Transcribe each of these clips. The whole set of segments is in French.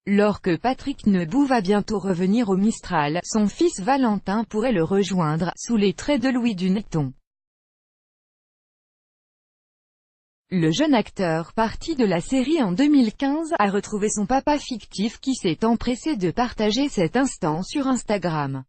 Alors que Patrick Nebou va bientôt revenir au Mistral, son fils Valentin pourrait le rejoindre, sous les traits de Louis Duneton. Le jeune acteur, parti de la série en 2015, a retrouvé son papa fictif qui s'est empressé de partager cet instant sur Instagram.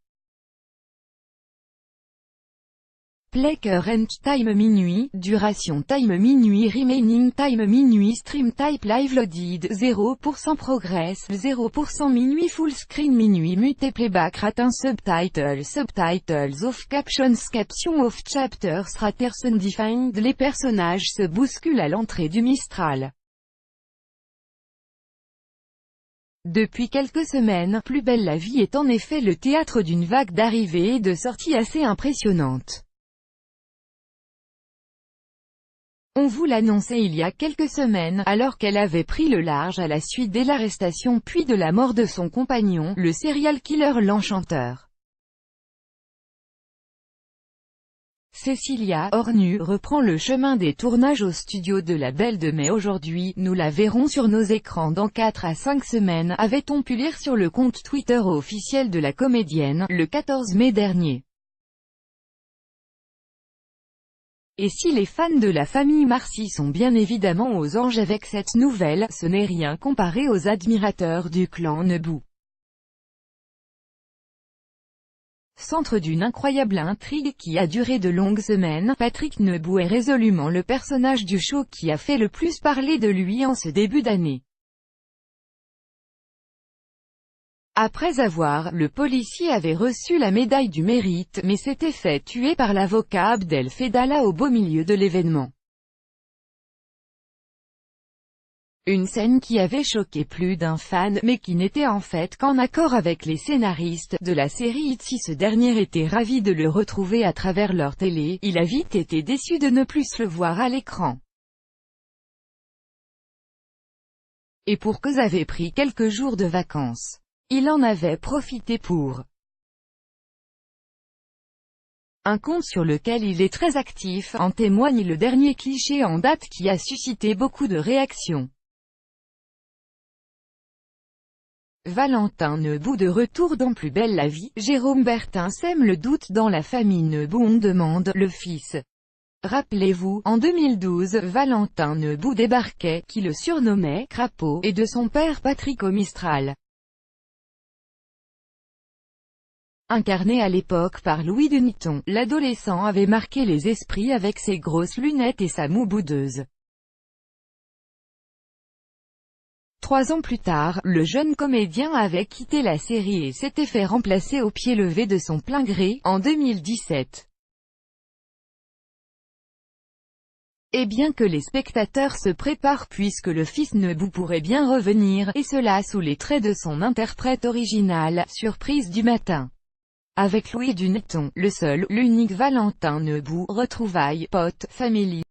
Play current time minuit, duration time minuit, remaining time minuit, stream type live loaded, 0% progress, 0% minuit, full screen minuit, mute playback ratin, subtitles off, caption off, chapters raters undefined. Les personnages se bousculent à l'entrée du Mistral. Depuis quelques semaines, Plus belle la vie est en effet le théâtre d'une vague d'arrivées et de sorties assez impressionnantes. On vous l'annonçait il y a quelques semaines, alors qu'elle avait pris le large à la suite de l'arrestation puis de la mort de son compagnon, le serial killer l'Enchanteur. Cécilia, hors nu, reprend le chemin des tournages au studio de La Belle de Mai aujourd'hui, nous la verrons sur nos écrans dans 4 à 5 semaines, avait-on pu lire sur le compte Twitter officiel de la comédienne, le 14 mai dernier. Et si les fans de la famille Marcy sont bien évidemment aux anges avec cette nouvelle, ce n'est rien comparé aux admirateurs du clan Nebou. Centre d'une incroyable intrigue qui a duré de longues semaines, Patrick Nebou est résolument le personnage du show qui a fait le plus parler de lui en ce début d'année. Après avoir, le policier avait reçu la médaille du mérite, mais s'était fait tuer par l'avocat Abdel Fedala au beau milieu de l'événement. Une scène qui avait choqué plus d'un fan, mais qui n'était en fait qu'en accord avec les scénaristes de la série. Si ce dernier était ravi de le retrouver à travers leur télé, il a vite été déçu de ne plus le voir à l'écran. Et pour cause avait pris quelques jours de vacances. Il en avait profité pour un compte sur lequel il est très actif, en témoigne le dernier cliché en date qui a suscité beaucoup de réactions. Valentin Nebou de retour dans Plus belle la vie, Jérôme Bertin sème le doute dans la famille Nebou. On demande, le fils. Rappelez-vous, en 2012, Valentin Nebou débarquait, qui le surnommait « Crapaud », et de son père Patrick au Mistral. Incarné à l'époque par Louis Duneton, l'adolescent avait marqué les esprits avec ses grosses lunettes et sa moue boudeuse. 3 ans plus tard, le jeune comédien avait quitté la série et s'était fait remplacer au pied levé de son plein gré, en 2017. Et bien que les spectateurs se préparent puisque le fils Nebou pourrait bien revenir, et cela sous les traits de son interprète original, surprise du matin. Avec Louis Duneton, le seul, l'unique Valentin Nebou, retrouvailles, potes, famille.